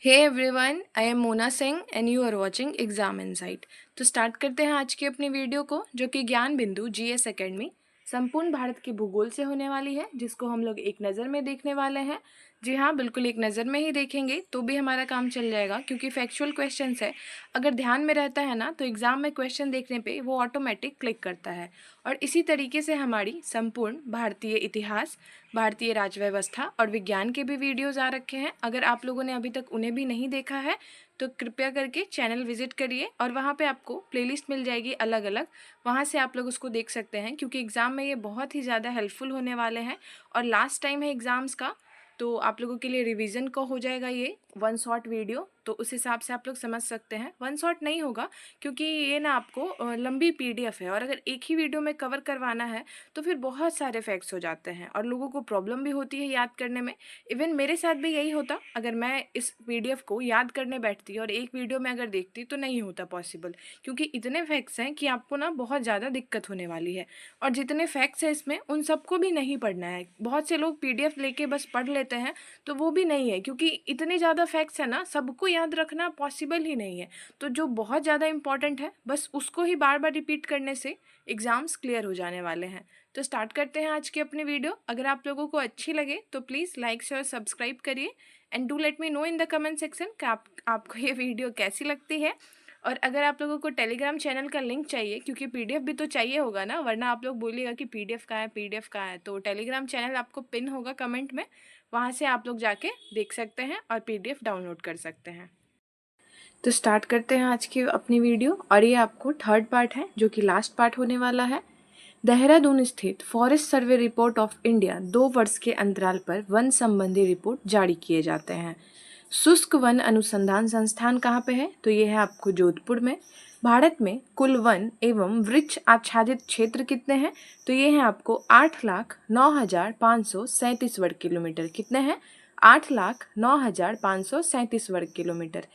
Hey everyone, I am Mona Singh and you are watching Exam Insight. तो start करते हैं आज की अपनी वीडियो को, जो कि ज्ञान बिंदु जीएस एकेडमी संपूर्ण भारत के भूगोल से होने वाली है, जिसको हम लोग एक नज़र में देखने वाले हैं। जी हाँ, बिल्कुल एक नज़र में ही देखेंगे तो भी हमारा काम चल जाएगा, क्योंकि फैक्चुअल क्वेश्चंस है। अगर ध्यान में रहता है ना, तो एग्ज़ाम में क्वेश्चन देखने पे वो ऑटोमेटिक क्लिक करता है। और इसी तरीके से हमारी संपूर्ण भारतीय इतिहास, भारतीय राज्य व्यवस्था और विज्ञान के भी वीडियोज़ आ रखे हैं। अगर आप लोगों ने अभी तक उन्हें भी नहीं देखा है तो कृपया करके चैनल विजिट करिए, और वहाँ पे आपको प्लेलिस्ट मिल जाएगी अलग अलग। वहाँ से आप लोग उसको देख सकते हैं, क्योंकि एग्ज़ाम में ये बहुत ही ज़्यादा हेल्पफुल होने वाले हैं। और लास्ट टाइम है एग्ज़ाम्स का, तो आप लोगों के लिए रिवीजन का हो जाएगा ये वन शॉट वीडियो। तो उस हिसाब से आप लोग समझ सकते हैं। वन शॉट नहीं होगा, क्योंकि ये ना आपको लंबी पीडीएफ है, और अगर एक ही वीडियो में कवर करवाना है तो फिर बहुत सारे फैक्ट्स हो जाते हैं और लोगों को प्रॉब्लम भी होती है याद करने में। इवन मेरे साथ भी यही होता, अगर मैं इस पीडीएफ को याद करने बैठती और एक वीडियो में अगर देखती तो नहीं होता पॉसिबल, क्योंकि इतने फैक्ट्स हैं कि आपको ना बहुत ज़्यादा दिक्कत होने वाली है। और जितने फैक्ट्स हैं इसमें, उन सबको भी नहीं पढ़ना है। बहुत से लोग पीडीएफ लेके बस पढ़ लेते हैं, तो वो भी नहीं है, क्योंकि इतने ज़्यादा फैक्ट्स हैं ना, सबको याद रखना पॉसिबल ही नहीं है। तो जो बहुत ज़्यादा इंपॉर्टेंट है, बस उसको ही बार बार रिपीट करने से एग्ज़ाम्स क्लियर हो जाने वाले हैं। तो स्टार्ट करते हैं आज की अपनी वीडियो। अगर आप लोगों को अच्छी लगे तो प्लीज़ लाइक शेयर सब्सक्राइब करिए, and do let me know in the comment section कि आपको ये वीडियो कैसी लगती है। और अगर आप लोगों को टेलीग्राम चैनल का लिंक चाहिए, क्योंकि पीडीएफ भी तो चाहिए होगा ना, वरना आप लोग बोलिएगा कि पीडीएफ कहाँ है, पीडीएफ कहाँ है। तो टेलीग्राम चैनल आपको पिन होगा कमेंट में, वहाँ से आप लोग जाके देख सकते हैं और पीडीएफ डाउनलोड कर सकते हैं। तो स्टार्ट करते हैं आज की अपनी वीडियो, और ये आपको थर्ड पार्ट है, जो कि लास्ट पार्ट होने वाला है। देहरादून स्थित forest survey report of India 2 वर्ष के अंतराल पर वन संबंधी रिपोर्ट जारी किए जाते हैं। शुष्क वन अनुसंधान संस्थान कहाँ पे है? तो ये है आपको जोधपुर में। भारत में कुल वन एवं वृक्ष आच्छादित क्षेत्र कितने हैं? तो ये है आपको 8,09,537 वर्ग किलोमीटर। कितने हैं? 8,09,537 वर्ग kilometre.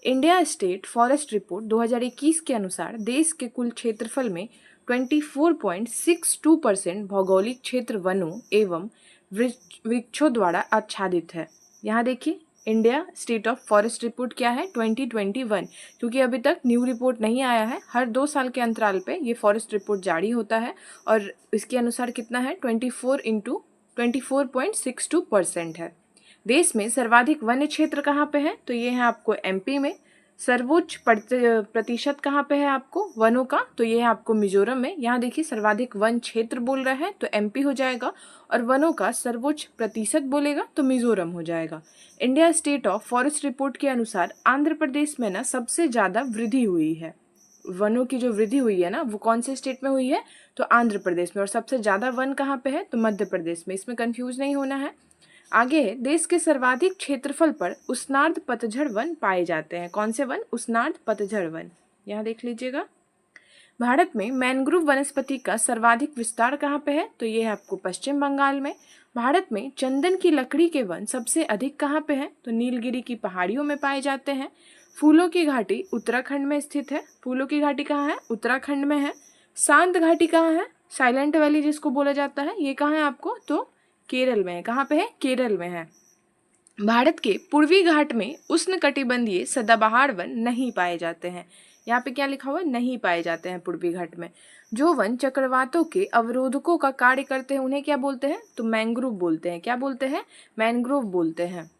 India state forest report 2021 के अनुसार देश के कुल क्षेत्रफल में 24.62% भौगोलिक क्षेत्र वनों एवं वृक्षों द्वारा आच्छादित है। यहाँ देखिए, India state of forest report क्या है? 2021, क्योंकि अभी तक न्यू रिपोर्ट नहीं आया है। हर 2 साल के अंतराल पे ये फॉरेस्ट रिपोर्ट जारी होता है, और इसके अनुसार कितना है? 24.62% है। देश में सर्वाधिक वन्य क्षेत्र कहाँ पे है? तो ये है आपको एमपी में। सर्वोच्च प्रतिशत कहाँ पे है आपको वनों का? तो ये है आपको मिजोरम में। यहाँ देखिए, सर्वाधिक वन क्षेत्र बोल रहा है तो एमपी हो जाएगा, और वनों का सर्वोच्च प्रतिशत बोलेगा तो मिजोरम हो जाएगा। India state of forest report के अनुसार आंध्र प्रदेश में ना सबसे ज़्यादा वृद्धि हुई है। वनों की जो वृद्धि हुई है ना, वो कौन से स्टेट में हुई है? तो आंध्र प्रदेश में। और सबसे ज़्यादा वन कहाँ पे है? तो मध्य प्रदेश में। इसमें कंफ्यूज नहीं होना है। आगे है, देश के सर्वाधिक क्षेत्रफल पर उष्णार्ध पतझड़ वन पाए जाते हैं। कौन से वन? उष्णार्ध पतझड़ वन। यहाँ देख लीजिएगा। भारत में मैंग्रोव वनस्पति का सर्वाधिक विस्तार कहाँ पे है? तो ये है आपको पश्चिम बंगाल में। भारत में चंदन की लकड़ी के वन सबसे अधिक कहाँ पे हैं? तो नीलगिरी की पहाड़ियों में पाए जाते हैं। फूलों की घाटी उत्तराखंड में स्थित है। फूलों की घाटी कहाँ है? उत्तराखंड में है। शांत घाटी कहाँ है? साइलेंट वैली जिसको बोला जाता है, ये कहाँ है आपको? तो केरल में है। कहाँ पे है? केरल में है। भारत के पूर्वी घाट में उष्णकटिबंधीय सदाबहार वन नहीं पाए जाते हैं। यहाँ पे क्या लिखा हुआ है? नहीं पाए जाते हैं पूर्वी घाट में। जो वन चक्रवातों के अवरोधकों का कार्य करते हैं, उन्हें क्या बोलते हैं? तो मैंग्रोव बोलते हैं। क्या बोलते हैं? मैंग्रोव बोलते हैं।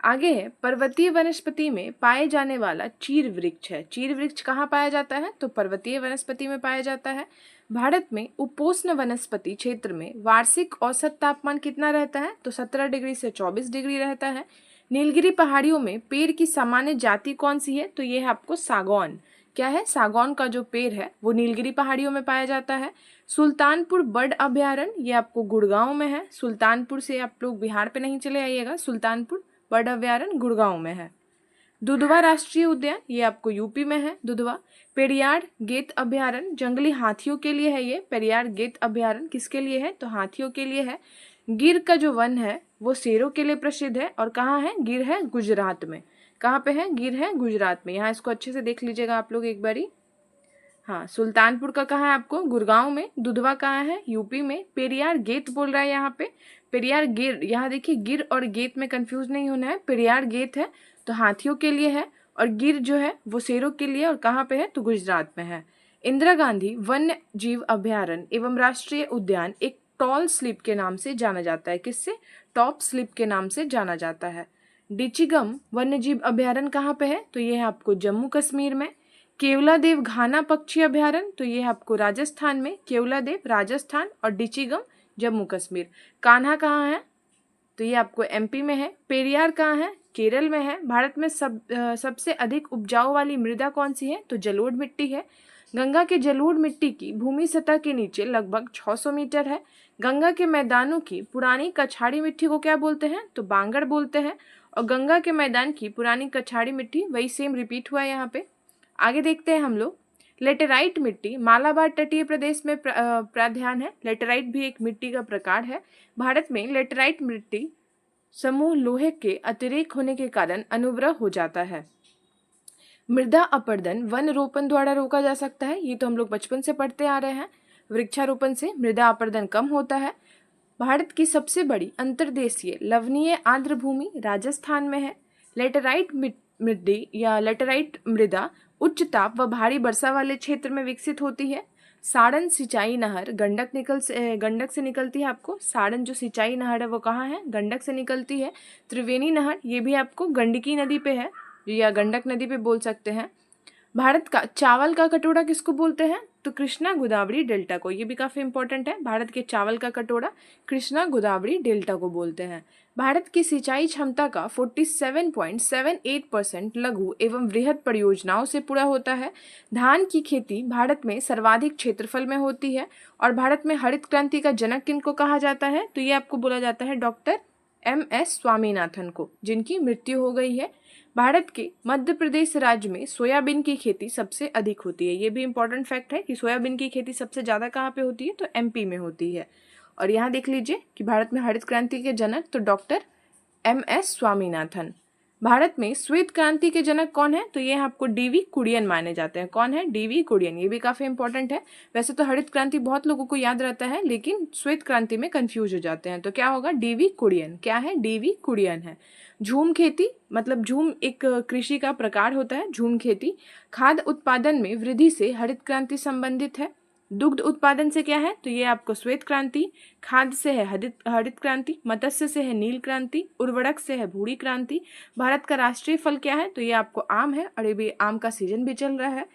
आगे है, पर्वतीय वनस्पति में पाए जाने वाला चीर वृक्ष है। चीर वृक्ष कहाँ पाया जाता है? तो पर्वतीय वनस्पति में पाया जाता है। भारत में उपोष्ण वनस्पति क्षेत्र में वार्षिक औसत तापमान कितना रहता है? तो 17 डिग्री से 24 डिग्री रहता है। नीलगिरी पहाड़ियों में पेड़ की सामान्य जाति कौन सी है? तो ये है आपको सागौन। क्या है? सागौन का जो पेड़ है वो नीलगिरी पहाड़ियों में पाया जाता है। सुल्तानपुर बर्ड अभयारण्य, ये आपको गुड़गांव में है। सुल्तानपुर से आप लोग बिहार पे नहीं चले आइएगा, सुल्तानपुर बर्ड अभयारण्य गुड़गांव में है। दुधवा राष्ट्रीय उद्यान, ये आपको यूपी में है, दुधवा। पेरियार गेत अभयारण्य जंगली हाथियों के लिए है। ये पेरियार गेत अभयारण्य किसके लिए है? तो हाथियों के लिए है। गिर का जो वन है वो शेरों के लिए प्रसिद्ध है। और कहाँ है? गिर है गुजरात में। कहाँ पे है? गिर है गुजरात में। यहाँ इसको अच्छे से देख लीजिएगा आप लोग एक बारी। हाँ, सुल्तानपुर का कहाँ है आपको? गुड़गांव में। दुधवा कहाँ है? यूपी में। पेरियार गेट बोल रहा है यहाँ पे। पेरियार गिर, यहाँ देखिए गिर और गेत में कंफ्यूज नहीं होना है। पेरियार गेत है तो हाथियों के लिए है, और गिर जो है वो शेरों के लिए, और कहाँ पे है तो गुजरात में है। इंदिरा गांधी वन्य जीव अभयारण्य एवं राष्ट्रीय उद्यान एक टॉल स्लिप के नाम से जाना जाता है। किससे? टॉप स्लिप के नाम से जाना जाता है। डिचिगम वन्य जीव अभयारण्य कहाँ पे है तो ये है आपको जम्मू कश्मीर में। केवलादेव घाना पक्षी अभयारण्य तो ये है आपको राजस्थान में, केवलादेव राजस्थान और डिचिगम जम्मू कश्मीर। कान्हा कहाँ है तो ये आपको एमपी में है। पेरियार कहाँ है? केरल में है। भारत में सबसे अधिक उपजाऊ वाली मृदा कौन सी है तो जलोढ़ मिट्टी है। गंगा के जलोढ़ मिट्टी की भूमि सतह के नीचे लगभग 600 मीटर है। गंगा के मैदानों की पुरानी कछाड़ी मिट्टी को क्या बोलते हैं तो बांगड़ बोलते हैं। और गंगा के मैदान की पुरानी कछाड़ी मिट्टी, वही सेम रिपीट हुआ है यहाँ पे। आगे देखते हैं हम लोग। लेटेराइट मिट्टी मालाबार तटीय प्रदेश में प्राधान्य है। लेटेराइट भी एक मिट्टी का प्रकार है। भारत में लेटेराइट मिट्टी समूह लोहे के अतिरेक होने के कारण अनुग्रह हो जाता है। मृदा अपरदन वन रोपण द्वारा रोका जा सकता है, ये तो हम लोग बचपन से पढ़ते आ रहे हैं। वृक्षारोपण से मृदा अपरदन कम होता है। भारत की सबसे बड़ी अंतर्देशीय लवणीय आर्द्र भूमि राजस्थान में है। लेटेराइट मिट्टी या लेटेराइट मृदा उच्च ताप व भारी वर्षा वाले क्षेत्र में विकसित होती है। सारण सिंचाई नहर गंडक से निकलती है। आपको सारण जो सिंचाई नहर है वो कहाँ है? गंडक से निकलती है। त्रिवेणी नहर ये भी आपको गंडकी नदी पे है या गंडक नदी पे बोल सकते हैं। भारत का चावल का कटोरा किसको बोलते हैं तो कृष्णा गोदावरी डेल्टा को, ये भी काफी इंपॉर्टेंट है। भारत के चावल का कटोरा कृष्णा गोदावरी डेल्टा को बोलते हैं। भारत की सिंचाई क्षमता का 47.78% लघु एवं बृहद परियोजनाओं से पूरा होता है। धान की खेती भारत में सर्वाधिक क्षेत्रफल में होती है। और भारत में हरित क्रांति का जनक किनको कहा जाता है तो ये आपको बोला जाता है डॉक्टर MS स्वामीनाथन को, जिनकी मृत्यु हो गई है। भारत के मध्य प्रदेश राज्य में सोयाबीन की खेती सबसे अधिक होती है। ये भी इंपॉर्टेंट फैक्ट है कि सोयाबीन की खेती सबसे ज़्यादा कहाँ पे होती है तो MP में होती है। और यहाँ देख लीजिए कि भारत में हरित क्रांति के जनक तो डॉक्टर MS स्वामीनाथन। भारत में श्वेत क्रांति के जनक कौन है तो ये आपको DV कुरियन माने जाते हैं। कौन है? DV कुरियन, ये भी काफ़ी इंपॉर्टेंट है। वैसे तो हरित क्रांति बहुत लोगों को याद रहता है, लेकिन श्वेत क्रांति में कंफ्यूज हो जाते हैं। तो क्या होगा? DV कुरियन। क्या है? DV कुरियन है। झूम खेती मतलब झूम एक कृषि का प्रकार होता है। झूम खेती खाद्य उत्पादन में वृद्धि से हरित क्रांति संबंधित है। दुग्ध उत्पादन से क्या है तो ये आपको श्वेत क्रांति। खाद्य से है हरित क्रांति। मत्स्य से है नील क्रांति। उर्वरक से है भूरी क्रांति। भारत का राष्ट्रीय फल क्या है तो ये आपको आम है, और ये भी आम का सीजन भी चल रहा है।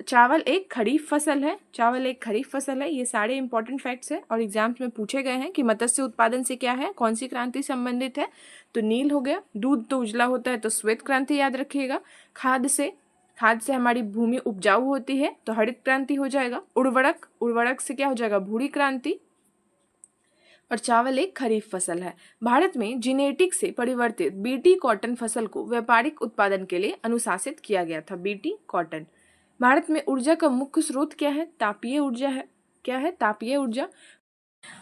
चावल एक खरीफ फसल है। चावल एक खरीफ फसल है। ये सारे इंपॉर्टेंट फैक्ट्स है और एग्जाम्स में पूछे गए हैं कि मत्स्य उत्पादन से क्या है, कौन सी क्रांति संबंधित है तो नील हो गया। दूध तो उजला होता है तो श्वेत क्रांति याद रखिएगा। खाद से हमारी भूमि उपजाऊ होती है तो हरित क्रांति हो जाएगा। उर्वरक से क्या हो जाएगा? भूरी क्रांति। और चावल एक खरीफ फसल है। भारत में जेनेटिक से परिवर्तित BT कॉटन फसल को व्यापारिक उत्पादन के लिए अनुशासित किया गया था। BT cotton. भारत में ऊर्जा का मुख्य स्रोत क्या है? तापीय ऊर्जा है। क्या है? तापीय ऊर्जा।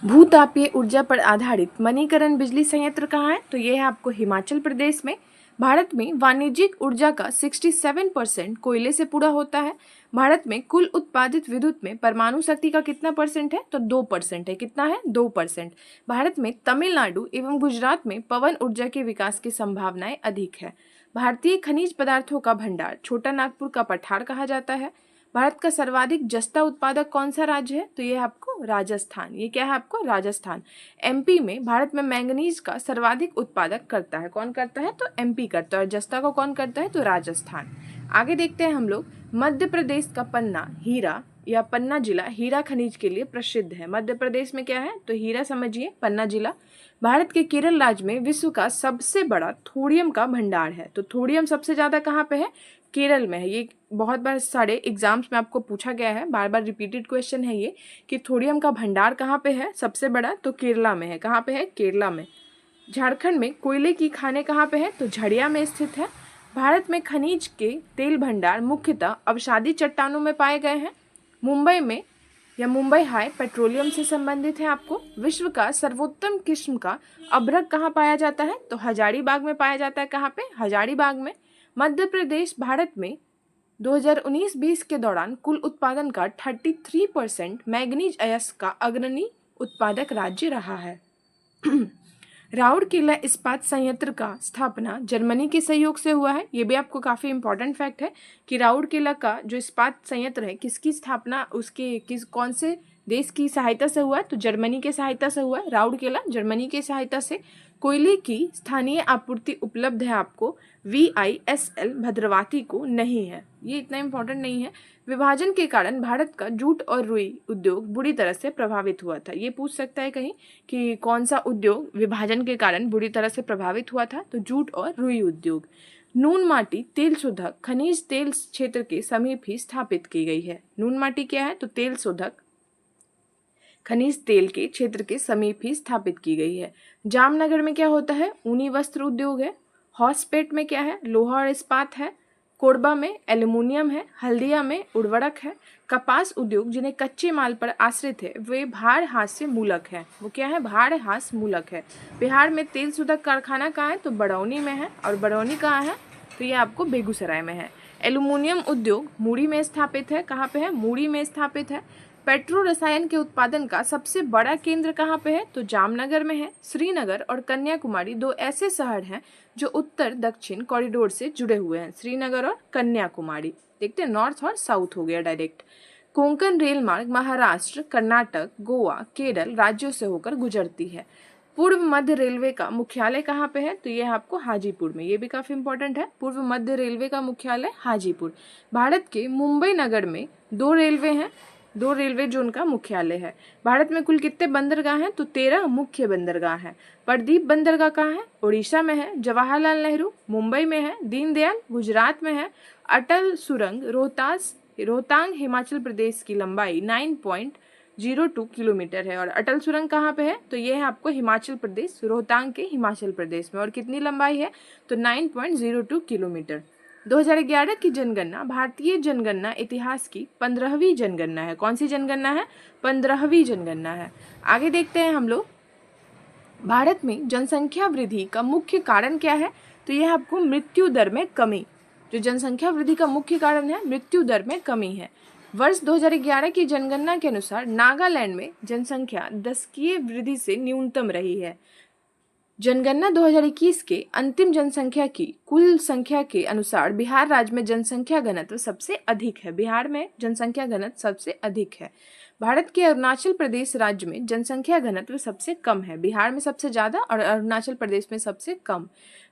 भूतापीय ऊर्जा पर आधारित मणिकरण बिजली संयंत्र कहाँ है तो ये है आपको हिमाचल प्रदेश में। भारत में वाणिज्यिक ऊर्जा का 67% कोयले से पूरा होता है। भारत में कुल उत्पादित विद्युत में परमाणु शक्ति का कितना परसेंट है तो 2% है। कितना है? 2%। भारत में तमिलनाडु एवं गुजरात में पवन ऊर्जा के विकास की संभावनाएं अधिक है। भारतीय खनिज पदार्थों का भंडार छोटा नागपुर का पठार कहा जाता है। भारत का सर्वाधिक जस्ता उत्पादक कौन सा राज्य है तो ये है आपको राजस्थान। ये क्या है आपको? राजस्थान। MP में भारत में मैंगनीज का सर्वाधिक उत्पादक करता है। कौन करता है तो MP करता है। और जस्ता को कौन करता है तो राजस्थान। आगे देखते हैं हम लोग। मध्य प्रदेश का पन्ना हीरा या पन्ना जिला हीरा खनिज के लिए प्रसिद्ध है। मध्य प्रदेश में क्या है तो हीरा समझिए, पन्ना जिला। भारत के केरल राज्य में विश्व का सबसे बड़ा थोडियम का भंडार है। तो थोडियम सबसे ज्यादा कहाँ पे है? केरल में है। ये बहुत बार सारे एग्जाम्स में आपको पूछा गया है, बार बार रिपीटेड क्वेश्चन है ये कि थोडियम का भंडार कहाँ पे है सबसे बड़ा तो केरला में है। कहाँ पे है? केरला में। झारखंड में कोयले की खानें कहाँ पे है तो झड़िया में स्थित है। भारत में खनिज के तेल भंडार मुख्यतः अवसादी चट्टानों में पाए गए हैं। मुंबई में या मुंबई हाई पेट्रोलियम से संबंधित है। आपको विश्व का सर्वोत्तम किस्म का अभ्रक कहाँ पाया जाता है तो हजारीबाग में पाया जाता है। कहाँ पे? हजारीबाग में। मध्य प्रदेश भारत में 2019-20 के दौरान कुल उत्पादन का 33% मैंगनीज अयस्क का अग्रणी उत्पादक राज्य रहा है। राउरकेला इस्पात संयंत्र का स्थापना जर्मनी के सहयोग से हुआ है। ये भी आपको काफ़ी इंपॉर्टेंट फैक्ट है कि राउरकेला का जो इस्पात संयंत्र है किसकी स्थापना कौन से देश की सहायता से हुआ है, तो जर्मनी के सहायता से हुआ है। राउरकेला जर्मनी की सहायता से कोयले की स्थानीय आपूर्ति उपलब्ध है आपको, VISL भद्रवाती को नहीं है। ये इतना इम्पोर्टेंट नहीं है। विभाजन के कारण भारत का जूट और रुई उद्योग बुरी तरह से प्रभावित हुआ था। ये पूछ सकता है कहीं कि कौन सा उद्योग विभाजन के कारण बुरी तरह से प्रभावित हुआ था, तो जूट और रुई उद्योग। नून माटी तेल शोधक खनिज तेल क्षेत्र के समीप ही स्थापित की गई है। नून माटी क्या है, तो तेल शोधक खनिज तेल के क्षेत्र के समीप ही स्थापित की गई है। जामनगर में क्या होता है, ऊनी वस्त्र उद्योग है। हॉसपेट में क्या है, लोहा और इस्पात है। कोरबा में एल्यूमिनियम है। हल्दिया में उर्वरक है। कपास उद्योग जिन्हें कच्चे माल पर आश्रित है वे भार हास्य मूलक है। वो क्या है, भार हास्य मूलक है। बिहार में तेल शोधक कारखाना कहाँ है, तो बरौनी में है। और बरौनी कहाँ है, तो ये आपको बेगूसराय में है। एल्यूमिनियम उद्योग मूड़ी में स्थापित है। कहाँ पे है, मूड़ी में स्थापित है। पेट्रो रसायन के उत्पादन का सबसे बड़ा केंद्र कहाँ पे है, तो जामनगर में है। श्रीनगर और कन्याकुमारी दो ऐसे शहर हैं जो उत्तर दक्षिण कॉरिडोर से जुड़े हुए हैं। श्रीनगर और कन्याकुमारी, देखते हैं नॉर्थ और साउथ हो गया डायरेक्ट। कोंकण रेल मार्ग महाराष्ट्र, कर्नाटक, गोवा, केरल राज्यों से होकर गुजरती है। पूर्व मध्य रेलवे का मुख्यालय कहाँ पे है, तो ये है आपको हाजीपुर में। ये भी काफी इंपॉर्टेंट है। पूर्व मध्य रेलवे का मुख्यालय हाजीपुर। भारत के मुंबई नगर में दो रेलवे जोन का मुख्यालय है। भारत में कुल कितने बंदरगाह हैं, तो 13 मुख्य बंदरगाह हैं। प्रदीप बंदरगाह कहाँ है, उड़ीसा में है। जवाहरलाल नेहरू मुंबई में है। दीनदयाल गुजरात में है। अटल सुरंग रोहतांग हिमाचल प्रदेश की लंबाई 9.02 किलोमीटर है। और अटल सुरंग कहाँ पे है, तो ये है आपको हिमाचल प्रदेश, रोहतांग के हिमाचल प्रदेश में। और कितनी लंबाई है, तो 9.02 किलोमीटर। 2011 की जनगणना भारतीय जनगणना इतिहास की 15वीं जनगणना है। कौन सी जनगणना है, 15वीं जनगणना है। आगे देखते हैं हम लोग, भारत में जनसंख्या वृद्धि का मुख्य कारण क्या है, तो यह आपको मृत्यु दर में कमी। जो जनसंख्या वृद्धि का मुख्य कारण है, मृत्यु दर में कमी है। वर्ष 2011 की जनगणना के अनुसार नागालैंड में जनसंख्या दशकीय वृद्धि से न्यूनतम रही है। जनगणना 2021 के अंतिम जनसंख्या की कुल संख्या के अनुसार बिहार राज्य में जनसंख्या घनत्व सबसे अधिक है। बिहार में जनसंख्या घनत्व सबसे अधिक है। भारत के अरुणाचल प्रदेश राज्य में जनसंख्या घनत्व सबसे कम है। बिहार में सबसे ज़्यादा और अरुणाचल प्रदेश में सबसे कम।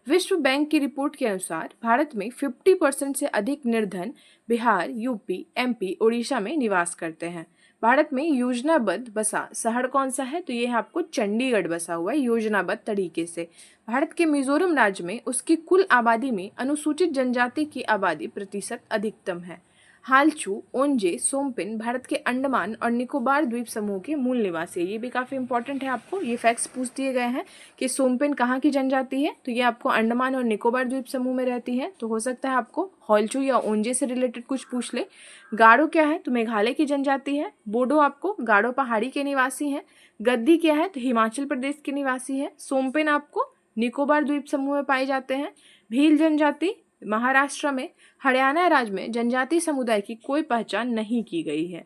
विश्व बैंक की रिपोर्ट के अनुसार भारत में 50% से अधिक निर्धन बिहार, यूपी, MP, उड़ीसा में निवास करते हैं। भारत में योजनाबद्ध बसा शहर कौन सा है, तो ये है आपको चंडीगढ़ बसा हुआ है योजनाबद्ध तरीके से। भारत के मिजोरम राज्य में उसकी कुल आबादी में अनुसूचित जनजाति की आबादी प्रतिशत अधिकतम है। हालचू, ओंजे, सोमपिन भारत के अंडमान और निकोबार द्वीप समूह के मूल निवासी है। ये भी काफ़ी इंपॉर्टेंट है, आपको ये फैक्ट्स पूछ दिए गए हैं कि सोमपिन कहाँ की जनजाति है, तो ये आपको अंडमान और निकोबार द्वीप समूह में रहती है। तो हो सकता है आपको हालचू या ओंजे से रिलेटेड कुछ पूछ ले। गारो क्या है, तो मेघालय की जनजाति है। बोडो आपको गारो पहाड़ी के निवासी हैं। गद्दी क्या है, तो हिमाचल प्रदेश के निवासी है। सोमपिन आपको निकोबार द्वीप समूह में पाए जाते हैं। भील जनजाति महाराष्ट्र में। हरियाणा राज्य में जनजाति समुदाय की कोई पहचान नहीं की गई है।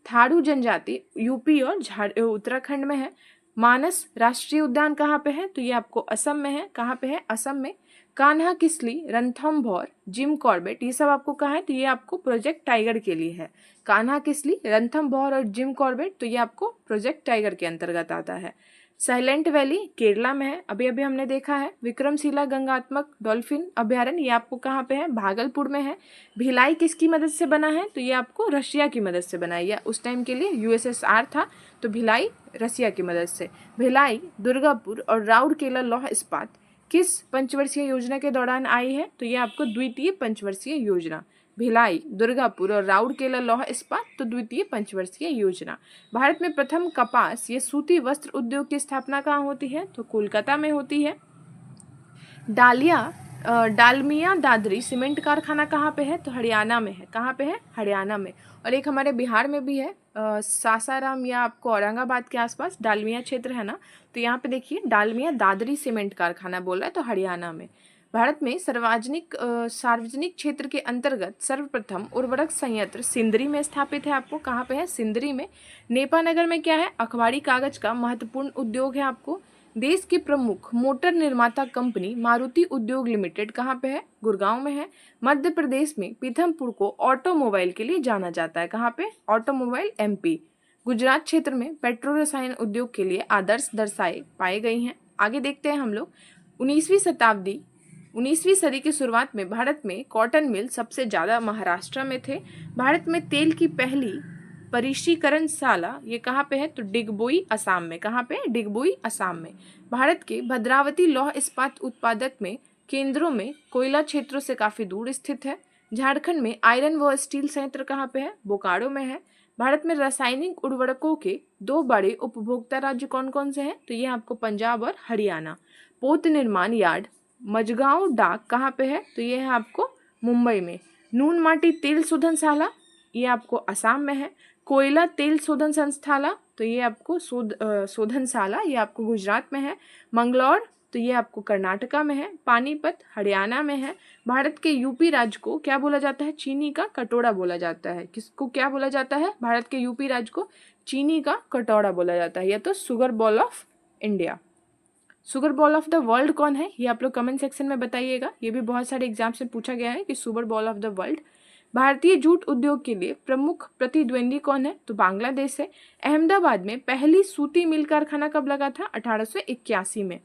थारू जनजाति यूपी और उत्तराखंड में है। मानस राष्ट्रीय उद्यान कहाँ पे है, तो ये आपको असम में है। कहाँ पे है, असम में। कान्हा किसली, रणथंभौर, जिम कॉर्बेट, ये सब आपको कहाँ है, तो ये आपको प्रोजेक्ट टाइगर के लिए है। कान्हा किसली, रणथंभौर और जिम कॉर्बेट, तो ये आपको प्रोजेक्ट टाइगर के अंतर्गत आता है। साइलेंट वैली केरला में है, अभी अभी हमने देखा है। विक्रमशिला गंगात्मक डॉल्फिन अभ्यारण्य, ये आपको कहाँ पे है, भागलपुर में है। भिलाई किसकी मदद से बना है, तो ये आपको रशिया की मदद से बना है। उस टाइम के लिए USSR था, तो भिलाई रशिया की मदद से। भिलाई, दुर्गापुर और राउरकेला लौह इस्पात किस पंचवर्षीय योजना के दौरान आई है, तो ये आपको द्वितीय पंचवर्षीय योजना। भिलाई, दुर्गापुर और राउरकेला लौह इस्पात, तो द्वितीय पंचवर्षीय योजना। भारत में प्रथम कपास या सूती वस्त्र उद्योग की स्थापना कहाँ होती है, तो कोलकाता में होती है। डालमिया दादरी सीमेंट कारखाना कहाँ पे है, तो हरियाणा में है। कहाँ पे है, हरियाणा में। और एक हमारे बिहार में भी है, सासाराम या आपको औरंगाबाद के आसपास डालमिया क्षेत्र है ना, तो यहाँ पे देखिए डालमिया दादरी सीमेंट कारखाना बोल रहा है, तो हरियाणा में। भारत में सार्वजनिक क्षेत्र के अंतर्गत सर्वप्रथम उर्वरक संयंत्र सिंदरी में स्थापित है। आपको कहाँ पे है, सिंदरी में। नेपानगर में क्या है, अखबारी कागज का महत्वपूर्ण उद्योग है आपको। देश की प्रमुख मोटर निर्माता कंपनी मारुति उद्योग लिमिटेड कहाँ पे है? गुड़गांव में है। मध्य प्रदेश में पीथमपुर को ऑटोमोबाइल के लिए जाना जाता है। कहाँ पे? Automobile MP. गुजरात क्षेत्र में पेट्रो रसायन उद्योग के लिए आदर्श दर्शाए पाए गई हैं। आगे देखते हैं हम लोग 19वीं सदी की शुरुआत में भारत में कॉटन मिल सबसे ज़्यादा महाराष्ट्र में थे। भारत में तेल की पहली परिष्करणशाला ये कहाँ पे है? तो डिगबोई असम में। कहाँ पे? डिगबोई असम में। भारत के भद्रावती लौह इस्पात उत्पादक में केंद्रों में कोयला क्षेत्रों से काफ़ी दूर स्थित है। झारखंड में आयरन व स्टील संयंत्र कहाँ पे है? बोकारो में है। भारत में रासायनिक उर्वरकों के 2 बड़े उपभोक्ता राज्य कौन कौन से हैं? तो ये आपको पंजाब और हरियाणा। पोत निर्माण यार्ड मझगांव डाक कहाँ पे है? तो ये है आपको मुंबई में। नून माटी तेल शोधनशाला ये आपको असम में है। कोयला तेल शोधन संस्थाला तो ये आपको शोधनशाला ये आपको गुजरात में है। मंगलौर तो ये आपको कर्नाटका में है। पानीपत हरियाणा में है। भारत के यूपी राज्य को क्या बोला जाता है? चीनी का कटोरा बोला जाता है। किसको क्या बोला जाता है? भारत के यूपी राज्य को चीनी का कटोरा बोला जाता है, या तो sugar ball of India. Sugar ball of the world कौन है? ये आप लोग कमेंट सेक्शन में बताइएगा। ये भी बहुत सारे एग्जाम से पूछा गया है कि sugar ball of the world. भारतीय जूट उद्योग के लिए प्रमुख प्रतिद्वंदी कौन है? तो बांग्लादेश है। अहमदाबाद में पहली सूती मिल कारखाना कब लगा था? 1881 में।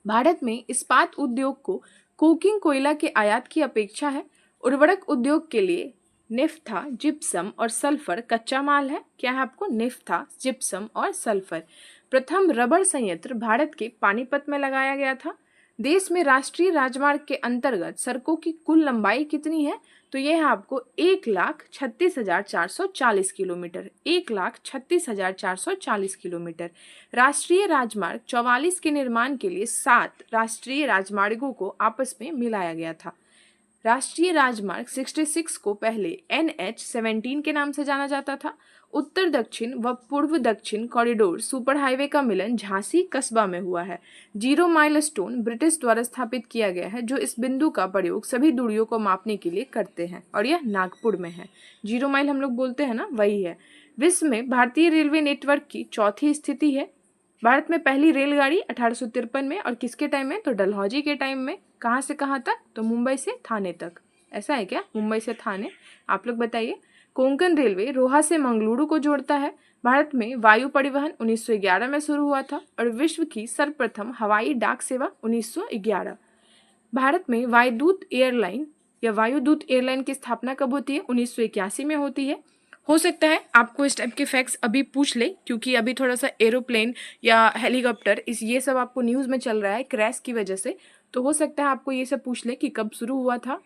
भारत में इस्पात उद्योग को कोकिंग कोयला के आयात की अपेक्षा है। उर्वरक उद्योग के लिए नेफ्था, जिप्सम और सल्फर कच्चा माल है। क्या है आपको? नेफ्था, जिप्सम और सल्फर। प्रथम रबर संयंत्र भारत के पानीपत में लगाया गया था। देश में राष्ट्रीय राजमार्ग के अंतर्गत सड़कों की कुल लंबाई कितनी है? तो यह है आपको 1,36,440 किलोमीटर। 1,36,440 किलोमीटर। राष्ट्रीय राजमार्ग 44 के निर्माण के लिए 7 राष्ट्रीय राजमार्गों को आपस में मिलाया गया था। राष्ट्रीय राजमार्ग 66 को पहले NH-17 के नाम से जाना जाता था। उत्तर दक्षिण व पूर्व दक्षिण कॉरिडोर सुपर हाईवे का मिलन झांसी कस्बा में हुआ है। 0 माइलस्टोन ब्रिटिश द्वारा स्थापित किया गया है, जो इस बिंदु का प्रयोग सभी दूरियों को मापने के लिए करते हैं, और यह नागपुर में है। 0 माइल हम लोग बोलते हैं ना, वही है। विश्व में भारतीय रेलवे नेटवर्क की चौथी स्थिति है। भारत में पहली रेलगाड़ी 1853 में, और किसके टाइम में? तो डलहौजी के टाइम में। कहाँ से कहाँ तक? तो मुंबई से थाने तक। ऐसा है क्या? मुंबई से थाने। आप लोग बताइए। कोंकण रेलवे रोहा से मंगलुरु को जोड़ता है। भारत में वायु परिवहन 1911 में शुरू हुआ था, और विश्व की सर्वप्रथम हवाई डाक सेवा 1911। भारत में वायुदूत एयरलाइन की स्थापना कब होती है? 1981 में होती है। हो सकता है आपको इस टाइप के फैक्ट्स अभी पूछ ले, क्योंकि अभी थोड़ा सा एरोप्लेन या हेलीकॉप्टर ये सब आपको न्यूज़ में चल रहा है क्रैश की वजह से, तो हो सकता है आपको ये सब पूछ ले कि कब शुरू हुआ था।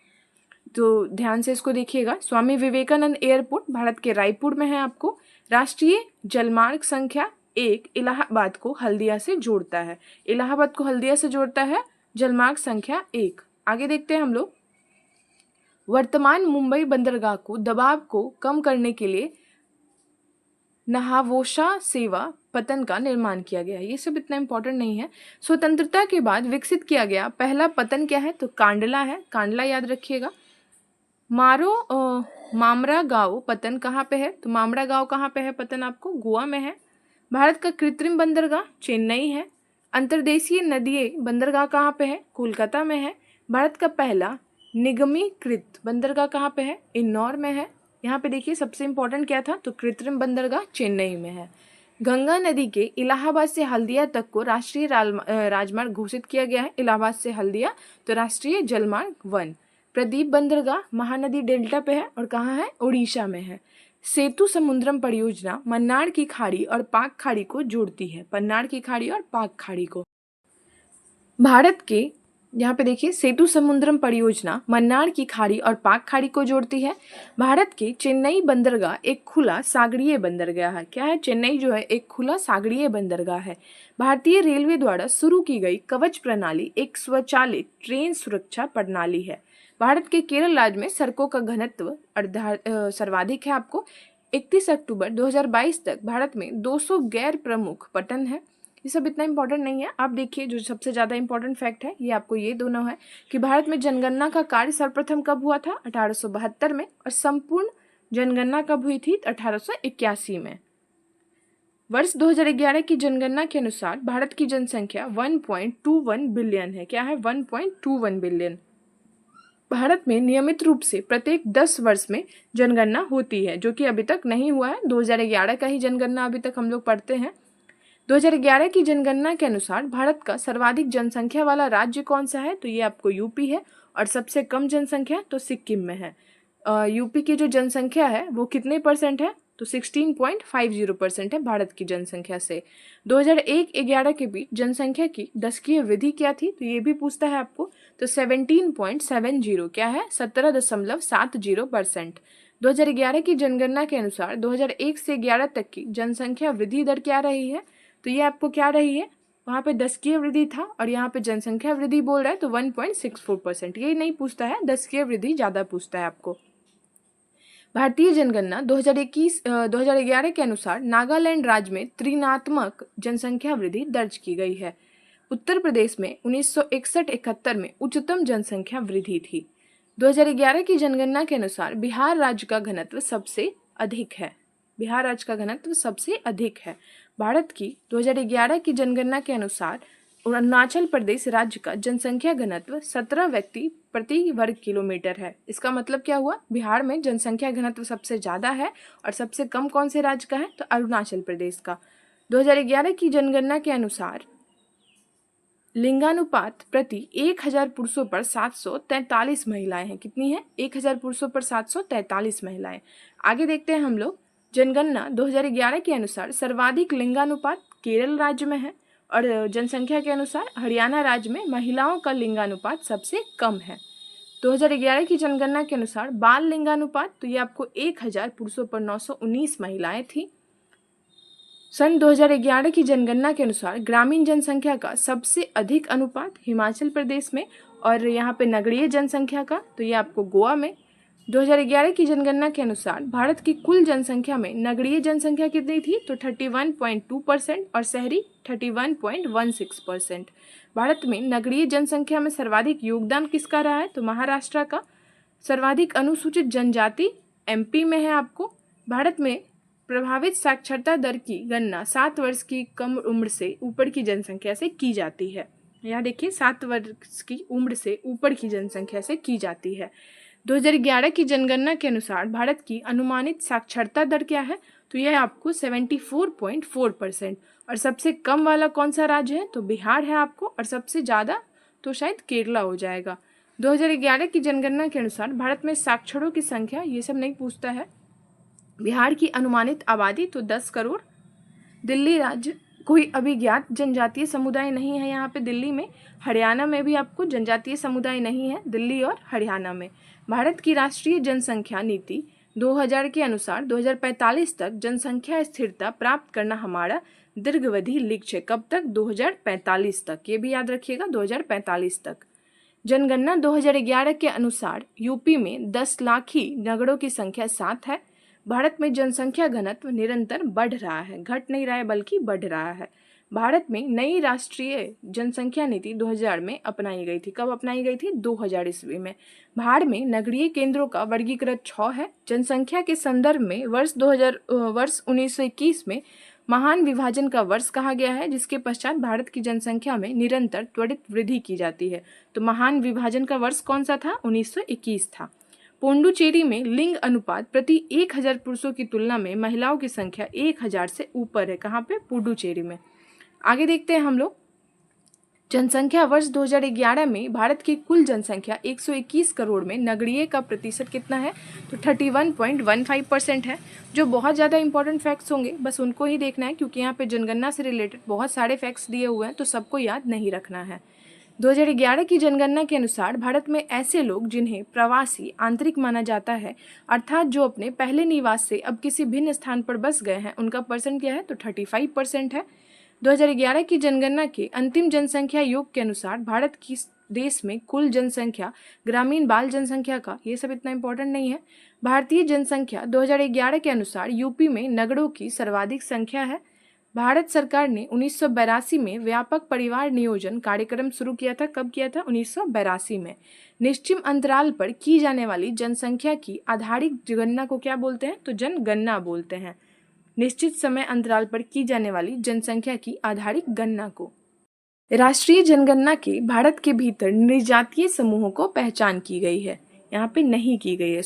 तो ध्यान से इसको देखिएगा। स्वामी विवेकानंद एयरपोर्ट भारत के रायपुर में है आपको। राष्ट्रीय जलमार्ग संख्या 1 इलाहाबाद को हल्दिया से जोड़ता है। इलाहाबाद को हल्दिया से जोड़ता है जलमार्ग संख्या 1। आगे देखते हैं हम लोग। वर्तमान मुंबई बंदरगाह को दबाव को कम करने के लिए नहावोशा सेवा पतन का निर्माण किया गया। ये सब इतना इंपॉर्टेंट नहीं है। स्वतंत्रता के बाद विकसित किया गया पहला पतन क्या है? तो कांडला है। कांडला याद रखिएगा। मामरा गांव पतन कहाँ पे है? तो मामरा गांव कहाँ पे है पतन? आपको गोवा में है। भारत का कृत्रिम बंदरगाह चेन्नई है। अंतर्देशीय नदीय बंदरगाह कहाँ पे है? कोलकाता में है। भारत का पहला निगमीकृत बंदरगाह कहाँ पे है? इंदौर में है। यहाँ पे देखिए सबसे इंपॉर्टेंट क्या था? तो कृत्रिम बंदरगाह चेन्नई में है। गंगा नदी के इलाहाबाद से हल्दिया तक को राष्ट्रीय राजमार्ग घोषित किया गया है। इलाहाबाद से हल्दिया तो राष्ट्रीय जलमार्ग 1। प्रदीप बंदरगाह महानदी डेल्टा पे है, और कहाँ है? उड़ीसा में है। सेतु समुद्रम परियोजना मन्नार की खाड़ी और पाक खाड़ी को जोड़ती है। पन्नार की खाड़ी और पाक खाड़ी को। भारत के यहाँ पे देखिए सेतु समुद्रम परियोजना मन्नार की खाड़ी और पाक खाड़ी को जोड़ती है। भारत के चेन्नई बंदरगाह एक खुला सागरीय बंदरगाह है। क्या है? चेन्नई जो है एक खुला सागरीय बंदरगाह है। भारतीय रेलवे द्वारा शुरू की गई कवच प्रणाली एक स्वचालित ट्रेन सुरक्षा प्रणाली है। भारत के केरल राज्य में सड़कों का घनत्व सर्वाधिक है आपको। 31 अक्टूबर 2022 तक भारत में 200 गैर प्रमुख पट्टन है। ये सब इतना इंपॉर्टेंट नहीं है। आप देखिए जो सबसे ज़्यादा इंपॉर्टेंट फैक्ट है ये आपको ये दोनों है कि भारत में जनगणना का कार्य सर्वप्रथम कब हुआ था? 1872 में। और संपूर्ण जनगणना कब हुई थी? 1881 में। वर्ष 2011 की जनगणना के अनुसार भारत की जनसंख्या 1.21 बिलियन है। क्या है? 1.21 बिलियन। भारत में नियमित रूप से प्रत्येक 10 वर्ष में जनगणना होती है, जो कि अभी तक नहीं हुआ है। 2011 का ही जनगणना अभी तक हम लोग पढ़ते हैं। 2011 की जनगणना के अनुसार भारत का सर्वाधिक जनसंख्या वाला राज्य कौन सा है? तो ये आपको यूपी है, और सबसे कम जनसंख्या तो सिक्किम में है। यूपी की जो जनसंख्या है वो कितने परसेंट है? तो 16.50% है भारत की जनसंख्या से। 2001-11 के बीच जनसंख्या की दशकीय वृद्धि क्या थी? तो ये भी पूछता है आपको। तो 17.70 क्या है? 17.70%। 2011 की जनगणना के अनुसार 2001 से 11 तक की जनसंख्या वृद्धि दर क्या रही है? तो ये आपको क्या रही है? वहाँ पे दशकीय वृद्धि था और यहाँ पे जनसंख्या वृद्धि बोल रहा है, तो 1.64%। ये नहीं पूछता है, दशकीय वृद्धि ज़्यादा पूछता है आपको। भारतीय जनगणना 2011 के अनुसार नागालैंड राज्य में त्रिनात्मक जनसंख्या वृद्धि दर्ज की गई है। उत्तर प्रदेश में 1961-71 में उच्चतम जनसंख्या वृद्धि थी। 2011 की जनगणना के अनुसार बिहार राज्य का घनत्व सबसे अधिक है। बिहार राज्य का घनत्व सबसे अधिक है। भारत की 2011 की जनगणना के अनुसार अरुणाचल प्रदेश राज्य का जनसंख्या घनत्व 17 व्यक्ति प्रति वर्ग किलोमीटर है। इसका मतलब क्या हुआ? बिहार में जनसंख्या घनत्व सबसे ज़्यादा है और सबसे कम कौन से राज्य का है? तो अरुणाचल प्रदेश का। 2011 की जनगणना के अनुसार लिंगानुपात प्रति 1000 पुरुषों पर 743 महिलाएं हैं। कितनी है? 1000 पुरुषों पर 743 महिलाएं। आगे देखते हैं हम लोग। जनगणना 2011 के अनुसार सर्वाधिक लिंगानुपात केरल राज्य में है, और जनसंख्या के अनुसार हरियाणा राज्य में महिलाओं का लिंगानुपात सबसे कम है। 2011 की जनगणना के अनुसार बाल लिंगानुपात, तो ये आपको 1000 पुरुषों पर 919 महिलाएं थी। सन 2011 की जनगणना के अनुसार ग्रामीण जनसंख्या का सबसे अधिक अनुपात हिमाचल प्रदेश में, और यहाँ पे नगरीय जनसंख्या का तो ये आपको गोवा में। 2011 की जनगणना के अनुसार भारत की कुल जनसंख्या में नगरीय जनसंख्या कितनी थी? तो 31.2% और शहरी 31.16%। भारत में नगरीय जनसंख्या में सर्वाधिक योगदान किसका रहा है? तो महाराष्ट्र का। सर्वाधिक अनुसूचित जनजाति एमपी में है आपको। भारत में प्रभावित साक्षरता दर की गणना 7 वर्ष की कम उम्र से ऊपर की जनसंख्या से की जाती है। यहाँ देखिए, 7 वर्ष की उम्र से ऊपर की जनसंख्या से की जाती है। 2011 की जनगणना के अनुसार भारत की अनुमानित साक्षरता दर क्या है? तो यह आपको 74.4%। और सबसे कम वाला कौन सा राज्य है? तो बिहार है आपको, और सबसे ज़्यादा तो शायद केरला हो जाएगा। 2011 की जनगणना के अनुसार भारत में साक्षरों की संख्या, ये सब नहीं पूछता है। बिहार की अनुमानित आबादी तो 10 करोड़। दिल्ली राज्य कोई अभिज्ञात जनजातीय समुदाय नहीं है यहाँ पे दिल्ली में। हरियाणा में भी आपको जनजातीय समुदाय नहीं है, दिल्ली और हरियाणा में। भारत की राष्ट्रीय जनसंख्या नीति 2000 के अनुसार 2045 तक जनसंख्या स्थिरता प्राप्त करना हमारा दीर्घावधि लक्ष्य है। कब तक? 2045 तक। ये भी याद रखिएगा, 2045 तक। जनगणना 2011 के अनुसार यूपी में 10 लाखी नगरों की संख्या 7 है। भारत में जनसंख्या घनत्व निरंतर बढ़ रहा है, घट नहीं रहा है बल्कि बढ़ रहा है। भारत में नई राष्ट्रीय जनसंख्या नीति 2000 में अपनाई गई थी। कब अपनाई गई थी? 2000 ईस्वी में। भारत में नगरीय केंद्रों का वर्गीकरण 6 है। जनसंख्या के संदर्भ में वर्ष 1921 में महान विभाजन का वर्ष कहा गया है, जिसके पश्चात भारत की जनसंख्या में निरंतर त्वरित वृद्धि की जाती है। तो महान विभाजन का वर्ष कौन सा था? 1921 था। पुडुचेरी में लिंग अनुपात प्रति 1000 पुरुषों की तुलना में महिलाओं की संख्या 1000 से ऊपर है। कहाँ पे? पुडुचेरी में। आगे देखते हैं हम लोग। जनसंख्या वर्ष 2011 में भारत की कुल जनसंख्या 121 करोड़ में नगरीय का प्रतिशत कितना है? तो 31.15% है। जो बहुत ज़्यादा इंपॉर्टेंट फैक्ट्स होंगे बस उनको ही देखना है, क्योंकि यहाँ पे जनगणना से रिलेटेड बहुत सारे फैक्ट्स दिए हुए हैं, तो सबको याद नहीं रखना है। 2011 की जनगणना के अनुसार भारत में ऐसे लोग जिन्हें प्रवासी आंतरिक माना जाता है, अर्थात जो अपने पहले निवास से अब किसी भिन्न स्थान पर बस गए हैं, उनका परसेंट क्या है? तो 35% है। 2011 की जनगणना के अंतिम जनसंख्या योग के अनुसार भारत की देश में कुल जनसंख्या, ग्रामीण बाल जनसंख्या का, ये सब इतना इंपॉर्टेंट नहीं है। भारतीय जनसंख्या 2011 के अनुसार यूपी में नगरों की सर्वाधिक संख्या है। भारत सरकार ने 1982 में व्यापक परिवार नियोजन कार्यक्रम शुरू किया था। कब किया था? 1982 में। निश्चित अंतराल पर की जाने वाली जनसंख्या की आधारित गणना को क्या बोलते हैं? तो जनगणना बोलते हैं। निश्चित समय अंतराल पर की जाने वाली जनसंख्या की आधारित गणना को। राष्ट्रीय जनगणना के भारत के भीतर निर्जातीय समूहों को पहचान की गई है, यहाँ पे नहीं की गई है,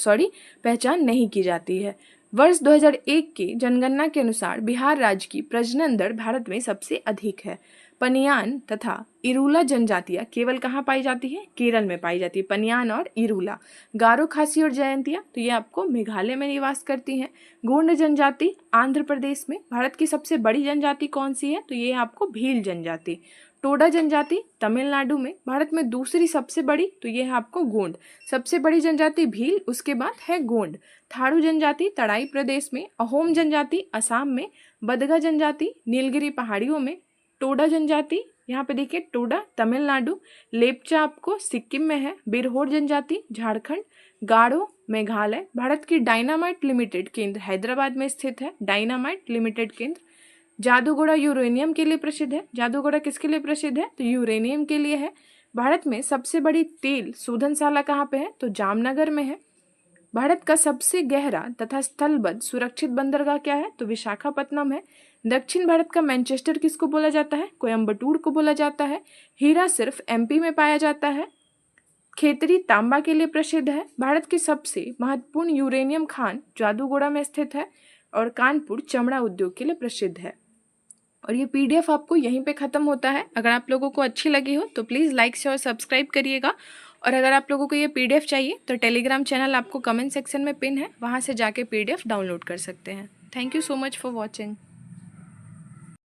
पहचान नहीं की जाती है। वर्ष 2001 के जनगणना के अनुसार बिहार राज्य की प्रजनन दर भारत में सबसे अधिक है। पनियान तथा इरूला जनजातियां केवल कहाँ पाई जाती है? केरल में पाई जाती है, पनियान और इरूला। गारो, खासी और जयंतिया तो ये आपको मेघालय में निवास करती हैं। गोंड जनजाति आंध्र प्रदेश में। भारत की सबसे बड़ी जनजाति कौन सी है? तो ये आपको भील जनजाति। टोडा जनजाति तमिलनाडु में। भारत में दूसरी सबसे बड़ी तो ये है आपको गोंड। सबसे बड़ी जनजाति भील, उसके बाद है गोंड। थारू जनजाति तराई प्रदेश में। अहोम जनजाति असम में। बदगा जनजाति नीलगिरी पहाड़ियों में। टोडा जनजाति यहाँ पे देखिए टोडा तमिलनाडु। लेपचा आपको सिक्किम में है। बिरहोर जनजाति झारखंड। गारो मेघालय। भारत की डायनामाइट लिमिटेड केंद्र हैदराबाद में स्थित है। डायनामाइट लिमिटेड केंद्र। जादूगोड़ा यूरेनियम के लिए प्रसिद्ध है। जादूगोड़ा किसके लिए प्रसिद्ध है? तो यूरेनियम के लिए है। भारत में सबसे बड़ी तेल शोधनशाला कहाँ पे है? तो जामनगर में है। भारत का सबसे गहरा तथा स्थलबद्ध सुरक्षित बंदरगाह क्या है? तो विशाखापत्तनम है। दक्षिण भारत का मैनचेस्टर किसको बोला जाता है? कोयम्बटूर को बोला जाता है। हीरा सिर्फ एमपी में पाया जाता है। खेतरी तांबा के लिए प्रसिद्ध है। भारत की सबसे महत्वपूर्ण यूरेनियम खान जादूगोड़ा में स्थित है। और कानपुर चमड़ा उद्योग के लिए प्रसिद्ध है। और ये पीडीएफ आपको यहीं पे ख़त्म होता है। अगर आप लोगों को अच्छी लगी हो तो प्लीज़ लाइक शेयर और सब्सक्राइब करिएगा। और अगर आप लोगों को ये पीडीएफ चाहिए तो टेलीग्राम चैनल आपको कमेंट सेक्शन में पिन है, वहाँ से जाके पीडीएफ डाउनलोड कर सकते हैं। Thank you so much for watching.